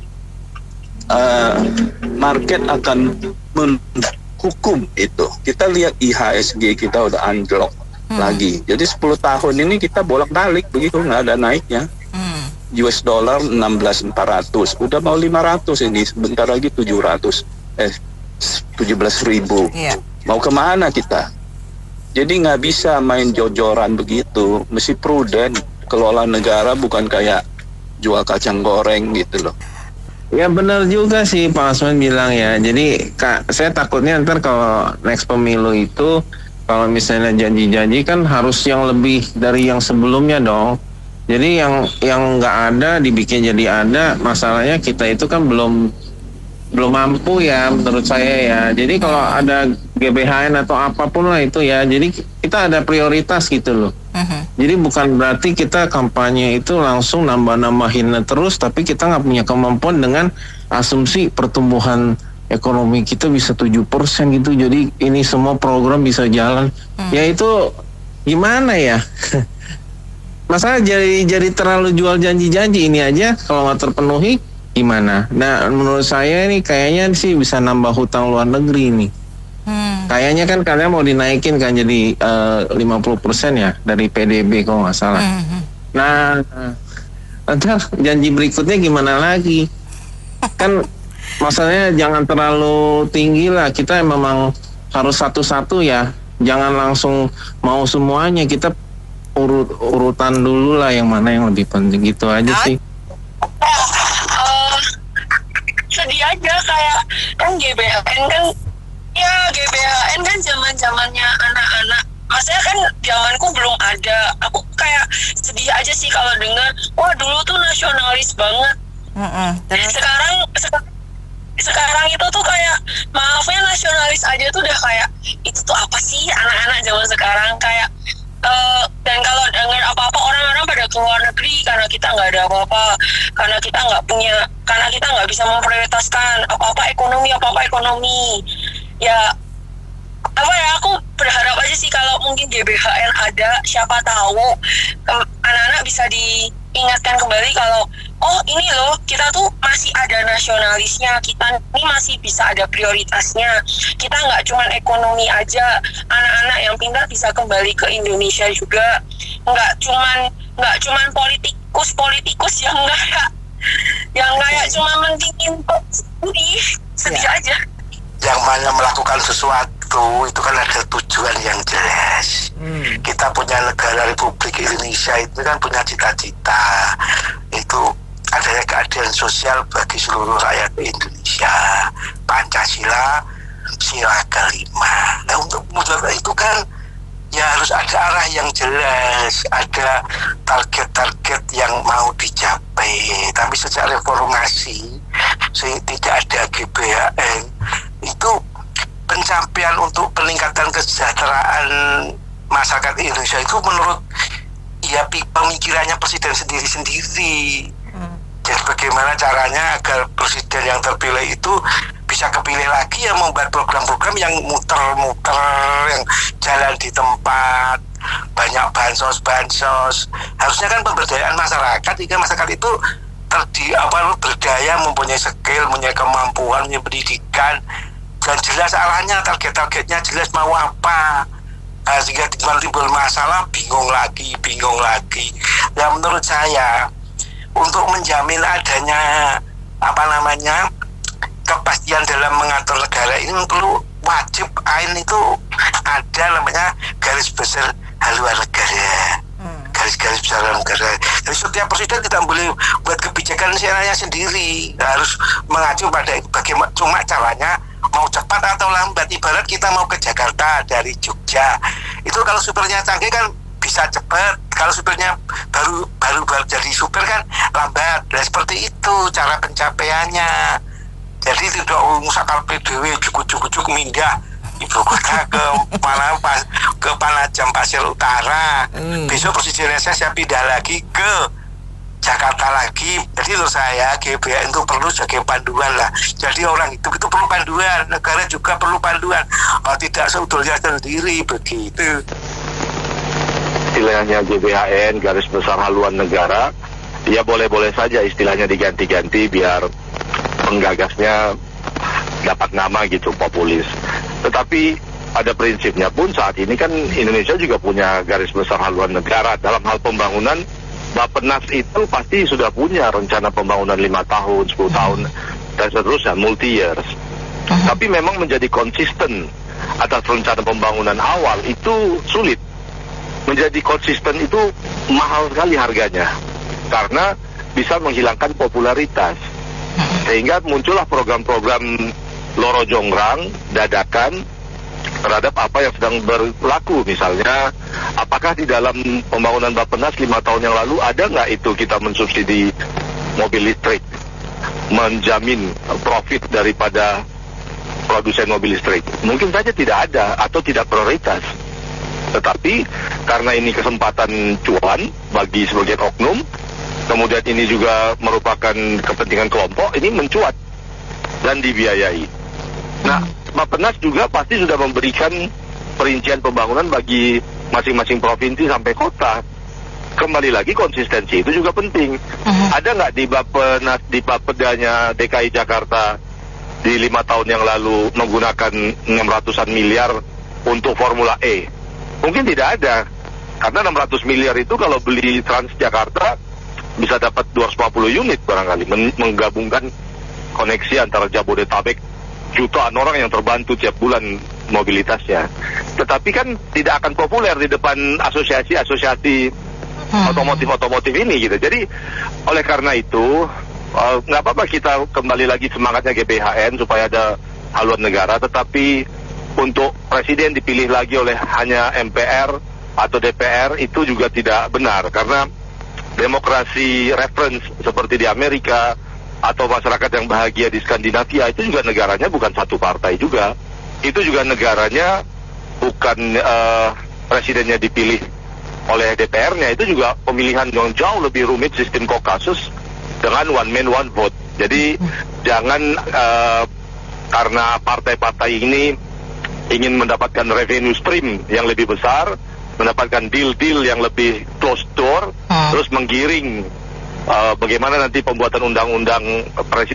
market akan menghukum itu. Kita lihat IHSG kita udah anjlok lagi. Jadi 10 tahun ini kita bolak-balik begitu, nggak ada naiknya. US dollar 16.400, udah mau 500 ini, sebentar lagi 17.000. Mau kemana kita? Jadi nggak bisa main jojoran begitu, mesti prudent. Kelola negara bukan kayak jual kacang goreng gitu loh. Ya benar juga sih Pak Asman bilang ya. Jadi saya takutnya ntar kalau next pemilu itu, kalau misalnya janji-janji kan harus yang lebih dari yang sebelumnya dong. Jadi yang nggak ada dibikin jadi ada. Masalahnya kita itu kan belum mampu ya menurut saya ya. Jadi kalau ada GBHN atau apapun lah itu ya, jadi kita ada prioritas gitu loh. Jadi bukan berarti kita kampanye itu langsung nambah-nambahin terus, tapi kita nggak punya kemampuan dengan asumsi pertumbuhan ekonomi kita bisa 7% gitu. Jadi ini semua program bisa jalan. Ya itu gimana ya? Masalah jadi terlalu jual janji-janji ini aja kalau nggak terpenuhi gimana? Nah menurut saya ini kayaknya sih bisa nambah hutang luar negeri nih. Kayaknya kan kalian mau dinaikin kan jadi 50% ya dari PDB kalau nggak salah. Nah ntar janji berikutnya gimana lagi? Kan masalahnya jangan terlalu tinggi lah. Kita memang harus satu-satu ya. Jangan langsung mau semuanya. Kita urutan dulu lah yang mana yang lebih penting, gitu aja sih. Sedih aja kayak kan GBHN kan, ya GBHN kan zaman-zamannya anak-anak. Maksudnya kan zamanku belum ada. Aku kayak sedih aja sih kalau dengar, wah dulu tuh nasionalis banget. Sekarang itu tuh kayak, maafnya nasionalis aja tuh udah kayak, itu tuh apa sih anak-anak zaman sekarang kayak. Dan kalau dengar apa-apa orang-orang pada keluar negeri karena kita nggak ada apa-apa, karena kita nggak bisa memprioritaskan apa-apa ekonomi. Ya apa ya, aku berharap aja sih kalau mungkin GBHN ada, siapa tahu anak-anak bisa diingatkan kembali kalau oh ini loh kita tuh masih ada nasionalisnya, kita ini masih bisa ada prioritasnya, kita nggak cuman ekonomi aja, anak-anak yang pintar bisa kembali ke Indonesia juga, nggak cuman politikus yang kayak cuma mentingin sedih aja. Yang mana melakukan sesuatu itu kan ada tujuan yang jelas. Kita punya negara Republik Indonesia itu kan punya cita-cita itu adanya keadilan sosial bagi seluruh rakyat Indonesia, Pancasila sila kelima. Nah untuk mewujudkan itu kan ya harus ada arah yang jelas, ada target-target yang mau dicapai. Tapi sejak reformasi tidak ada GBHN, itu pencapaian untuk peningkatan kesejahteraan masyarakat Indonesia itu menurut ya pemikirannya presiden sendiri-sendiri. Jadi bagaimana caranya agar presiden yang terpilih itu bisa kepilih lagi, ya membuat program-program yang muter-muter, yang jalan di tempat, banyak bansos. Harusnya kan pemberdayaan masyarakat, jika masyarakat itu berdaya, mempunyai skill, mempunyai kemampuan, mempunyai pendidikan, dan jelas arahnya, target-targetnya jelas mau apa. Sehingga timbul masalah, bingung lagi. Ya menurut saya, untuk menjamin adanya kepastian dalam mengatur negara ini perlu wajib itu ada namanya garis besar haluan negara. Garis-garis besar negara. Jadi setiap presiden tidak boleh buat kebijakan sendiri, harus mengacu pada bagaimana, cuma caranya mau cepat atau lambat. Ibarat kita mau ke Jakarta dari Jogja, itu kalau supirnya canggih kan bisa cepat, kalau supirnya baru jadi supir kan lambat. Dan seperti itu cara pencapaiannya. Jadi tidak musakal PDW cukup mindah ibu kota ke Panajam Pasir Utara. Besok presidennya saya pindah lagi ke Jakarta lagi. Jadi menurut saya GBHN itu perlu sebagai panduan lah. Jadi orang itu perlu panduan, negara juga perlu panduan. Tidak seudahnya sendiri begitu. istilahnya GBHN, garis besar haluan negara, ya boleh-boleh saja istilahnya diganti-ganti biar penggagasnya dapat nama gitu, populis. Tetapi pada prinsipnya pun saat ini kan Indonesia juga punya garis besar haluan negara. Dalam hal pembangunan, Bappenas itu pasti sudah punya rencana pembangunan 5 tahun, 10 tahun, dan seterusnya, multi-years. Tapi memang menjadi konsisten atas rencana pembangunan awal itu sulit. Menjadi konsisten itu mahal sekali harganya, karena bisa menghilangkan popularitas. Sehingga muncullah program-program loro jonggrang, dadakan, terhadap apa yang sedang berlaku. Misalnya, apakah di dalam pembangunan Bappenas 5 tahun yang lalu ada nggak itu kita mensubsidi mobil listrik, menjamin profit daripada produsen mobil listrik? Mungkin saja tidak ada atau tidak prioritas. Tetapi karena ini kesempatan cuan bagi sebagian oknum, kemudian ini juga merupakan kepentingan kelompok, ini mencuat dan dibiayai. Nah, Bappenas juga pasti sudah memberikan perincian pembangunan bagi masing-masing provinsi sampai kota. Kembali lagi, konsistensi itu juga penting. Ada nggak di Bappenas, di Bapedanya DKI Jakarta di 5 tahun yang lalu menggunakan 600-an miliar untuk Formula E? Mungkin tidak ada, karena 600 miliar itu kalau beli Transjakarta bisa dapat 250 unit barangkali, menggabungkan koneksi antara Jabodetabek, jutaan orang yang terbantu tiap bulan mobilitasnya. Tetapi kan tidak akan populer di depan asosiasi-asosiasi otomotif ini gitu. Jadi oleh karena itu nggak apa-apa kita kembali lagi semangatnya GBHN supaya ada haluan negara, tetapi untuk presiden dipilih lagi oleh hanya MPR atau DPR itu juga tidak benar, karena demokrasi reference seperti di Amerika atau masyarakat yang bahagia di Skandinavia itu juga negaranya bukan satu partai juga. Itu juga negaranya bukan presidennya dipilih oleh DPR-nya, itu juga pemilihan yang jauh lebih rumit, sistem Kaukasus dengan one man one vote. Jadi jangan karena partai-partai ini ingin mendapatkan revenue stream yang lebih besar, mendapatkan deal-deal yang lebih closed door, terus menggiring bagaimana nanti pembuatan undang-undang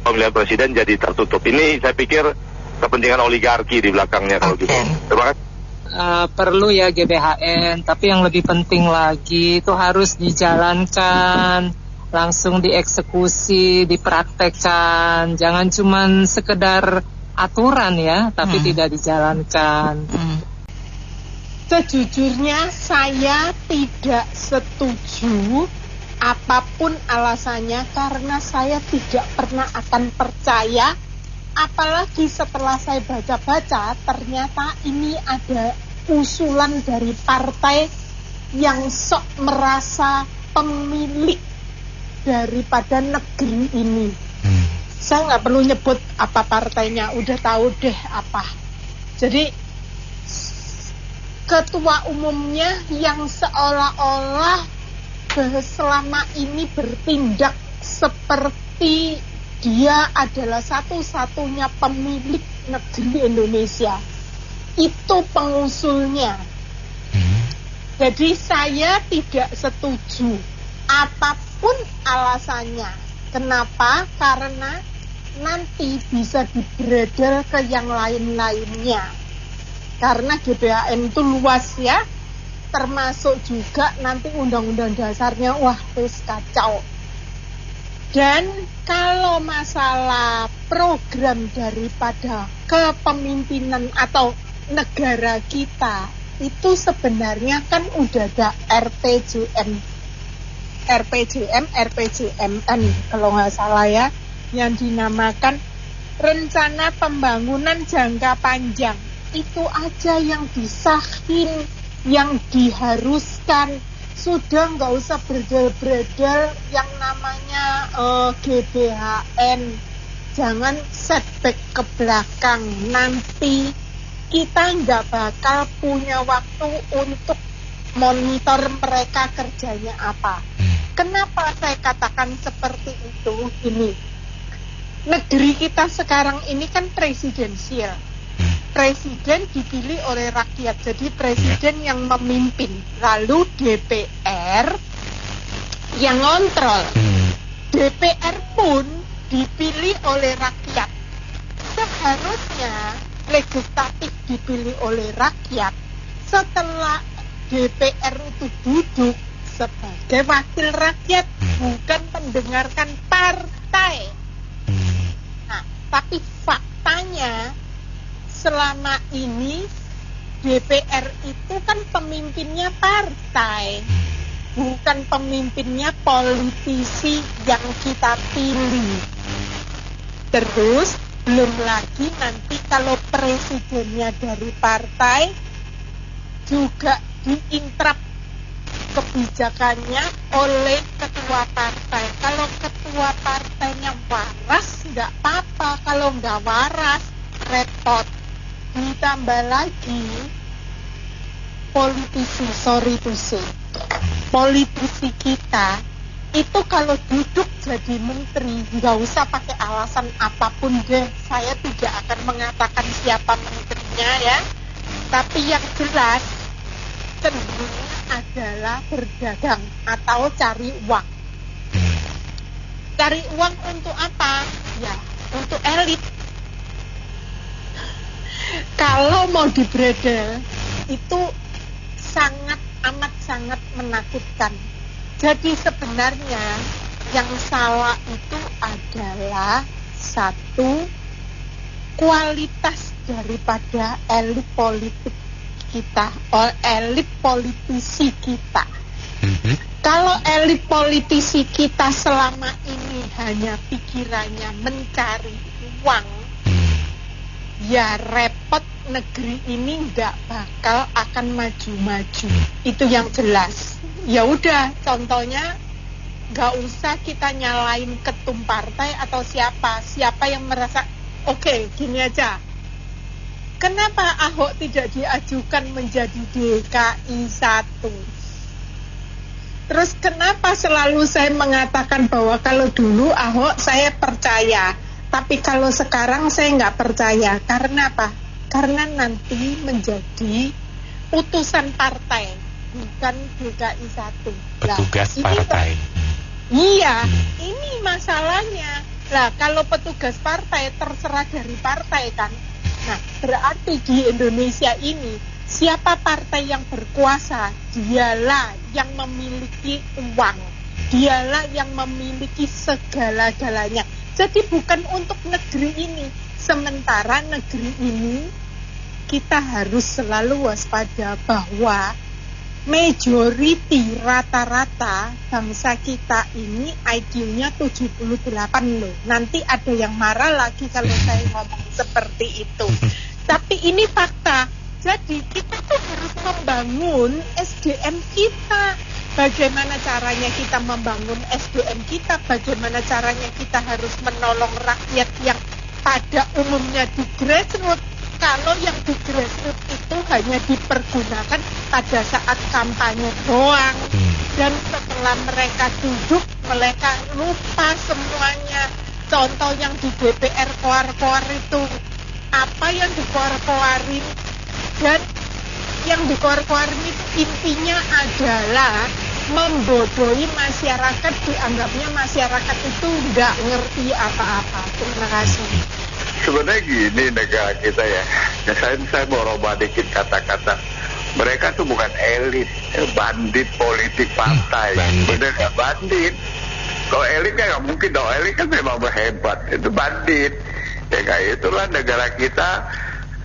pemilihan presiden jadi tertutup. Ini saya pikir kepentingan oligarki di belakangnya kalau gitu. Terima kasih. Perlu ya GBHN, tapi yang lebih penting lagi itu harus dijalankan, langsung dieksekusi, dipraktekkan. Jangan cuman sekedar aturan ya, tapi tidak dijalankan. Sejujurnya saya tidak setuju apapun alasannya, karena saya tidak pernah akan percaya, apalagi setelah saya baca-baca ternyata ini ada usulan dari partai yang sok merasa pemilik daripada negeri ini. Saya nggak perlu nyebut apa partainya, udah tahu deh apa. Jadi ketua umumnya yang seolah-olah selama ini bertindak seperti dia adalah satu-satunya pemilik negeri Indonesia. Itu pengusulnya. Jadi saya tidak setuju apapun alasannya. Kenapa? Karena nanti bisa dibredel ke yang lain-lainnya. Karena GBHN itu luas ya, termasuk juga nanti undang-undang dasarnya, wah terus kacau. Dan kalau masalah program daripada kepemimpinan atau negara kita, itu sebenarnya kan udah ada RPJMN kalau nggak salah ya, yang dinamakan Rencana Pembangunan Jangka Panjang. Itu aja yang disahin, yang diharuskan. Sudah nggak usah bredel-bredel yang namanya GBHN. Jangan setback ke belakang. Nanti kita nggak bakal punya waktu untuk monitor mereka kerjanya apa. Kenapa saya katakan seperti itu? Ini negeri kita sekarang ini kan presidensial. presiden dipilih oleh rakyat, jadi presiden yang memimpin, lalu DPR yang ngontrol. DPR pun dipilih oleh rakyat. Seharusnya legislatif dipilih oleh rakyat. Setelah DPR itu duduk sebagai wakil rakyat, bukan mendengarkan partai. Nah, tapi faktanya selama ini DPR itu kan pemimpinnya partai, bukan pemimpinnya politisi yang kita pilih. Terus belum lagi nanti kalau presidennya dari partai juga diintrap kebijakannya oleh ketua partai. Kalau ketua partainya waras nggak apa-apa, kalau nggak waras repot. Ditambah lagi politisi, politisi kita itu kalau duduk jadi menteri nggak usah pakai alasan apapun deh. Saya tidak akan mengatakan siapa menterinya ya, tapi yang jelas cenderungnya adalah berdagang atau cari uang. Cari uang untuk apa? Ya, untuk elit. Kalau mau dibredel itu amat sangat menakutkan. Jadi sebenarnya yang salah itu adalah satu, kualitas daripada elit politik kita, elit politisi kita. Kalau elit politisi kita selama ini hanya pikirannya mencari uang, ya repot, negeri ini nggak bakal akan maju-maju. Itu yang jelas. Ya udah, contohnya nggak usah kita nyalain ketum partai atau siapa yang merasa oke, gini aja. Kenapa Ahok tidak diajukan menjadi DKI 1? Terus kenapa selalu saya mengatakan bahwa kalau dulu Ahok saya percaya, tapi kalau sekarang saya nggak percaya. Karena apa? Karena nanti menjadi putusan partai, bukan DKI 1. Petugas partai. Iya, ini masalahnya. Lah, kalau petugas partai terserah dari partai kan. Nah, berarti di Indonesia ini siapa partai yang berkuasa, dialah yang memiliki uang, dialah yang memiliki segala-galanya. Jadi bukan untuk negeri ini. Sementara negeri ini kita harus selalu waspada bahwa majority rata-rata bangsa kita ini IQ-nya 78 loh. Nanti ada yang marah lagi kalau saya ngomong seperti itu. Tapi ini fakta. Jadi kita tuh harus membangun SDM kita. Bagaimana caranya kita membangun SDM kita? Bagaimana caranya kita harus menolong rakyat yang pada umumnya di grassroots? Kalau yang di grassroots itu hanya dipergunakan pada saat kampanye doang. Dan setelah mereka duduk, mereka lupa semuanya. Contoh yang di DPR koar-koar itu, apa yang dikoar-koarin, dan yang dikoar-koarin itu intinya adalah membodohi masyarakat, dianggapnya masyarakat itu nggak ngerti apa-apa. Terima kasih. Sebenarnya gini negara kita ya, saya mau robah dikit kata-kata. Mereka tuh bukan elit, bandit politik partai. Bener nggak bandit? Kalau elit kan nggak mungkin dong, elit kan memang berhebat, itu bandit. Ya kayak itulah negara kita.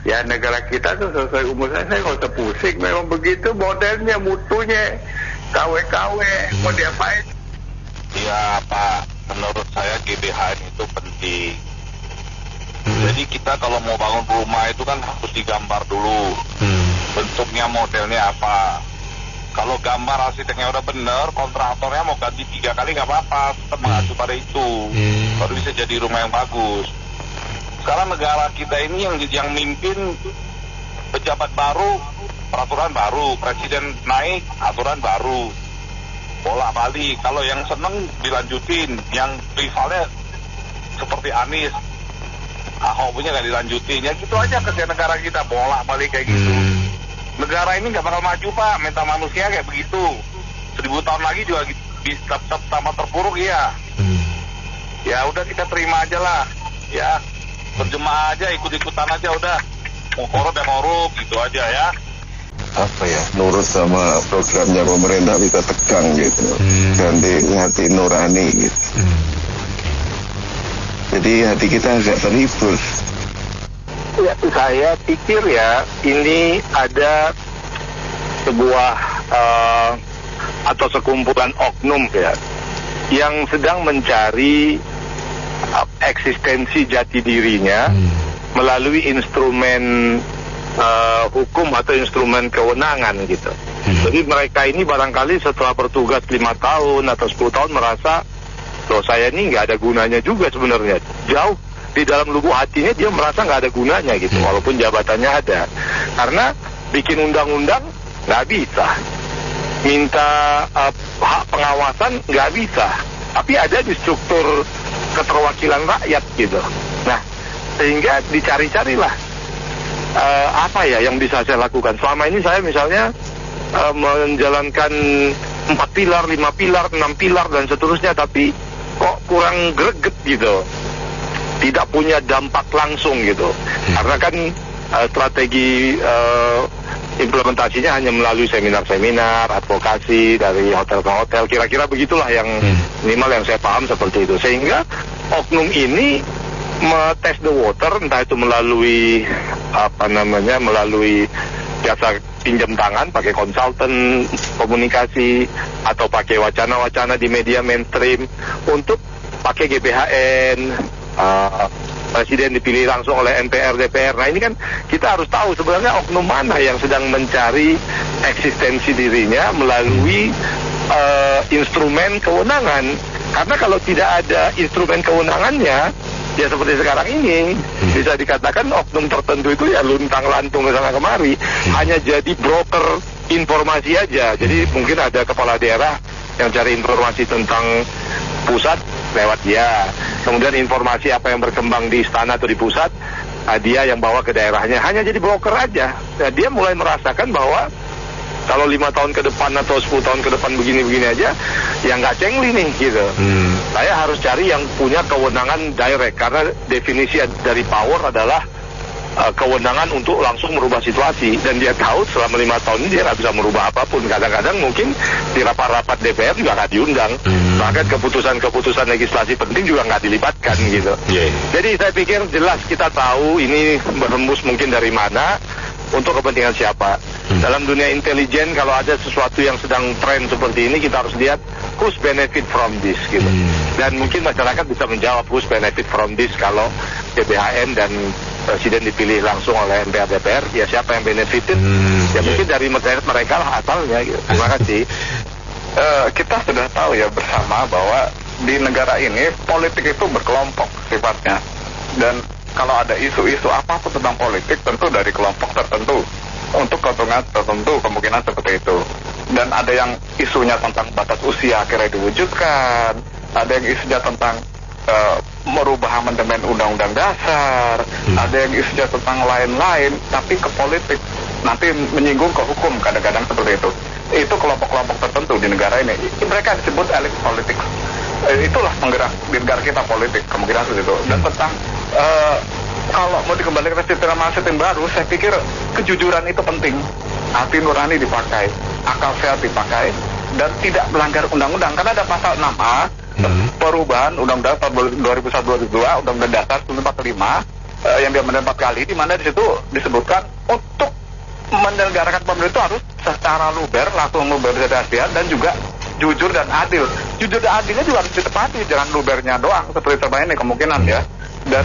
Ya negara kita tuh sesuai umur saya nggak usah pusing. Memang begitu modelnya, mutunya, KW-KW, mau diapain? Ya Pak, menurut saya GBHN itu penting. Jadi kita kalau mau bangun rumah itu kan harus digambar dulu. Bentuknya, modelnya apa. Kalau gambar arsiteknya udah bener, kontraktornya mau ganti 3 kali nggak apa-apa, tetap mengacu pada itu. Baru bisa jadi rumah yang bagus. Sekarang negara kita ini yang mimpin pejabat baru, peraturan baru, presiden naik, aturan baru. Bolak-balik. Kalau yang seneng dilanjutin, yang rivalnya seperti Anies Ahok punya nggak dilanjutin, ya gitu aja kerja negara kita, bolak-balik kayak gitu. Negara ini nggak bakal maju Pak, mental manusia kayak begitu. 1000 tahun lagi juga bisa sama terpuruk ya. Ya udah kita terima aja lah, ya berjemaah aja, ikut-ikutan aja udah. Mau korup ya korup gitu aja ya. Apa ya, nurut sama programnya pemerintah kita tegang gitu, ganti hati nurani gitu. Jadi hati kita agak terhibur. Ya, saya pikir ya ini ada sebuah atau sekumpulan oknum ya yang sedang mencari eksistensi jati dirinya melalui instrumen hukum atau instrumen kewenangan gitu. Jadi mereka ini barangkali setelah bertugas 5 tahun atau 10 tahun merasa, loh saya ini nggak ada gunanya juga sebenarnya. Jauh di dalam lubuk hatinya dia merasa nggak ada gunanya gitu, walaupun jabatannya ada. Karena bikin undang-undang nggak bisa, minta hak pengawasan nggak bisa, tapi ada di struktur keterwakilan rakyat gitu. Nah, sehingga dicari-carilah apa ya yang bisa saya lakukan. Selama ini saya misalnya menjalankan 4 pilar, 5 pilar, 6 pilar dan seterusnya, tapi kok kurang greget gitu, tidak punya dampak langsung gitu. Karena kan strategi implementasinya hanya melalui seminar-seminar, advokasi dari hotel ke hotel, kira-kira begitulah yang minimal yang saya paham seperti itu. Sehingga oknum ini test the water, entah itu melalui melalui jasa pinjam tangan, pakai konsultan komunikasi, atau pakai wacana-wacana di media mainstream untuk pakai GBHN, presiden dipilih langsung oleh MPR, DPR. Nah ini kan kita harus tahu sebenarnya oknum mana yang sedang mencari eksistensi dirinya melalui instrumen kewenangan. Karena kalau tidak ada instrumen kewenangannya, ya seperti sekarang ini, bisa dikatakan oknum tertentu itu ya luntang-lantung ke sana kemari, hanya jadi broker informasi aja. Jadi mungkin ada kepala daerah yang cari informasi tentang pusat lewat dia, kemudian informasi apa yang berkembang di istana atau di pusat, dia yang bawa ke daerahnya, hanya jadi broker aja. Nah, dia mulai merasakan bahwa kalau 5 tahun ke depan atau 10 tahun ke depan begini-begini aja, ya nggak cengli nih gitu. Saya harus cari yang punya kewenangan direct, karena definisi dari power adalah kewenangan untuk langsung merubah situasi. Dan dia tahu selama 5 tahun ini dia nggak bisa merubah apapun. Kadang-kadang mungkin di rapat-rapat DPR juga nggak diundang. Bahkan keputusan-keputusan legislasi penting juga nggak dilibatkan gitu. Jadi saya pikir jelas kita tahu ini berhembus mungkin dari mana, untuk kepentingan siapa. Dalam dunia intelijen kalau ada sesuatu yang sedang tren seperti ini, kita harus lihat who's benefit from this gitu. Dan mungkin masyarakat bisa menjawab who's benefit from this. Kalau GBHN dan presiden dipilih langsung oleh MPR DPR, ya siapa yang benefitin? Ya mungkin dari mereka lah asalnya gitu. Terima kasih. Kita sudah tahu ya bersama bahwa di negara ini politik itu berkelompok sifatnya. Dan kalau ada isu-isu apapun tentang politik, tentu dari kelompok tertentu, untuk keuntungan tertentu, kemungkinan seperti itu. Dan ada yang isunya tentang batas usia akhirnya diwujudkan, ada yang isunya tentang merubah amandemen undang-undang dasar, ada yang isunya tentang lain-lain, tapi ke politik, nanti menyinggung ke hukum, kadang-kadang seperti itu. Itu kelompok-kelompok tertentu di negara ini. Mereka disebut elit politik. Itulah penggerak di negara kita politik, kemungkinan seperti itu. Dan tentang kalau mau dikembalikan ke sistem baru, saya pikir kejujuran itu penting. Hati nurani dipakai, akal sehat dipakai, dan tidak melanggar undang-undang. Karena ada pasal 6A, perubahan undang-undang tahun 2001-2002, undang-undang dasar 1945, yang dia mendapat 4 kali, di mana di situ disebutkan untuk menyelenggarakan pemilu itu harus secara luber, langsung luber dan juga jujur dan adil. Jujur dan adilnya juga harus ditepati, jangan lubernya doang seperti terbaik ini kemungkinan ya. Dan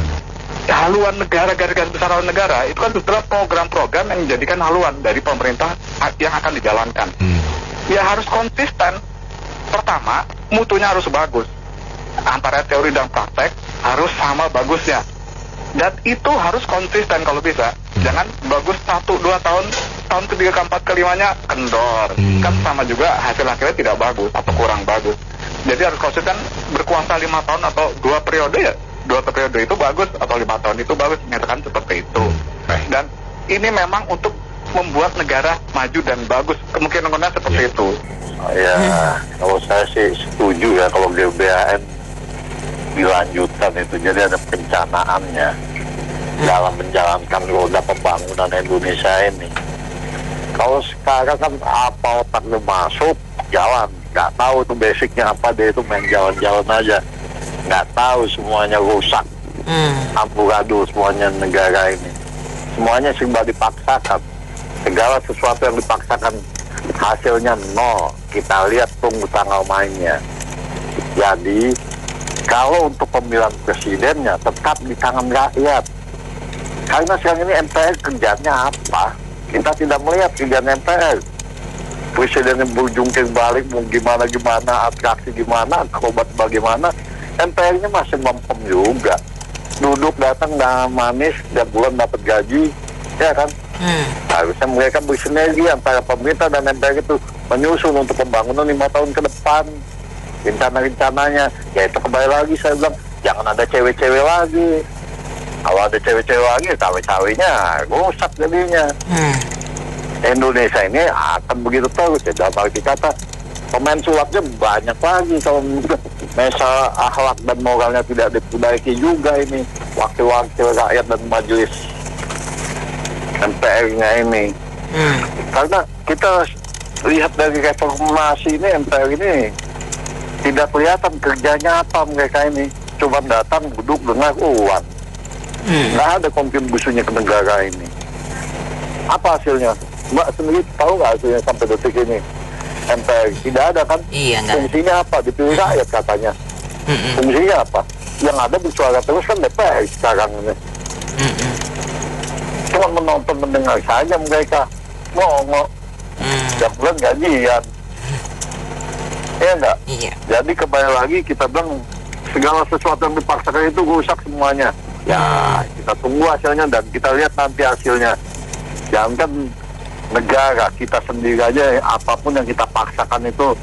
haluan negara, garis besar haluan negara itu kan setelah program-program yang menjadikan haluan dari pemerintah yang akan dijalankan. Ya harus konsisten. Pertama, mutunya harus bagus. Antara teori dan praktek harus sama bagusnya. Dan itu harus konsisten kalau bisa. Jangan bagus 1-2 tahun, tahun ketiga, keempat, kelimanya kendor. Kan sama juga hasil akhirnya tidak bagus atau kurang bagus. Jadi harus konsisten, berkuasa 5 tahun atau 2 periode ya 2 periode itu bagus atau 5 tahun itu bagus, menyatakan seperti itu. Dan ini memang untuk membuat negara maju dan bagus, kemungkinan seperti itu. Ya, kalau saya sih setuju ya kalau GBHN dilanjutkan itu, jadi ada perencanaannya dalam menjalankan roda pembangunan Indonesia ini. Kalau sekarang kan apa otaknya masuk jalan, nggak tahu tuh basicnya apa, dia itu main jalan-jalan aja, nggak tahu semuanya rusak, amburadul semuanya negara ini, semuanya serba dipaksakan, segala sesuatu yang dipaksakan hasilnya nol. Kita lihat tunggu tanggal mainnya. Jadi kalau untuk pemilihan presidennya tetap di tangan rakyat, karena sekarang ini MPR kerjanya apa? Kita tidak melihat kerjaan MPR. Presidennya berjungkir balik, mau gimana-gimana, atraksi gimana, akrobat bagaimana, MPR-nya masih mempem juga. Duduk datang dengan manis, setiap bulan dapat gaji, ya kan? Harusnya mereka bersinergi antara pemerintah dan MPR itu menyusun untuk pembangunan 5 tahun ke depan. Rencana-rencananya, ya itu kembali lagi saya bilang, jangan ada cewek-cewek lagi. Kalau ada cewek-cewek lagi, cawe-cawenya rusak jadinya. Indonesia ini akan begitu terus ya, dalam arti kata pemain sulapnya banyak lagi. Kalau misal akhlak dan moralnya tidak diperbaiki juga ini wakil-wakil rakyat dan majelis MPR-nya ini. Karena kita lihat dari reformasi ini, MPR ini tidak kelihatan kerjanya apa mereka ini. Cuma datang, duduk, dengar uang. Nggak ada kontribusinya ke negara ini. Apa hasilnya? Mbak sendiri tahu nggak hasilnya sampai detik ini? MPR tidak ada kan? Iya, enggak. Fungsinya apa? Dipilih rakyat katanya. Fungsinya apa? Yang ada bersuara terus kan DPR sekarang ini. Cuma menonton mendengar saja mereka ngomong. Setiap bulan gajian. Iya enggak? Iya. Jadi kembali lagi kita bilang segala sesuatu yang dipaksakan itu rusak semuanya. Ya, kita tunggu hasilnya dan kita lihat nanti hasilnya. Jangan negara kita sendiri aja, apapun yang kita paksakan itu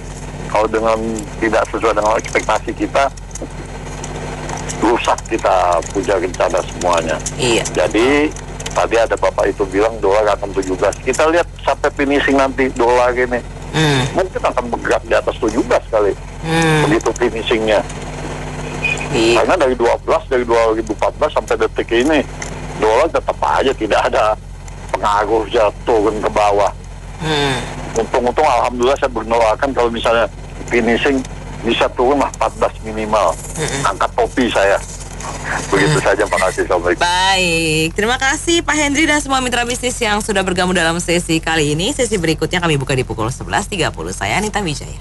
kalau dengan tidak sesuai dengan ekspektasi kita, rusak kita punya rencana semuanya. Iya. Jadi tadi ada bapak itu bilang dolar akan 17. Kita lihat sampai finishing nanti dolar ini, mungkin akan bergerak di atas 17 kali. Begitu finishingnya. Karena dari 2014 sampai detik ini dolar tetap aja tidak ada pengaruh turun ke bawah. Untung-untung alhamdulillah saya berdoakan kalau misalnya finishing bisa turun lah 14 minimal. Angkat topi saya. Begitu saja, makasih. Assalamualaikum. Baik, terima kasih Pak Hendri dan semua mitra bisnis yang sudah bergabung dalam sesi kali ini. Sesi berikutnya kami buka di pukul 11.30. Saya Anita Wijaya.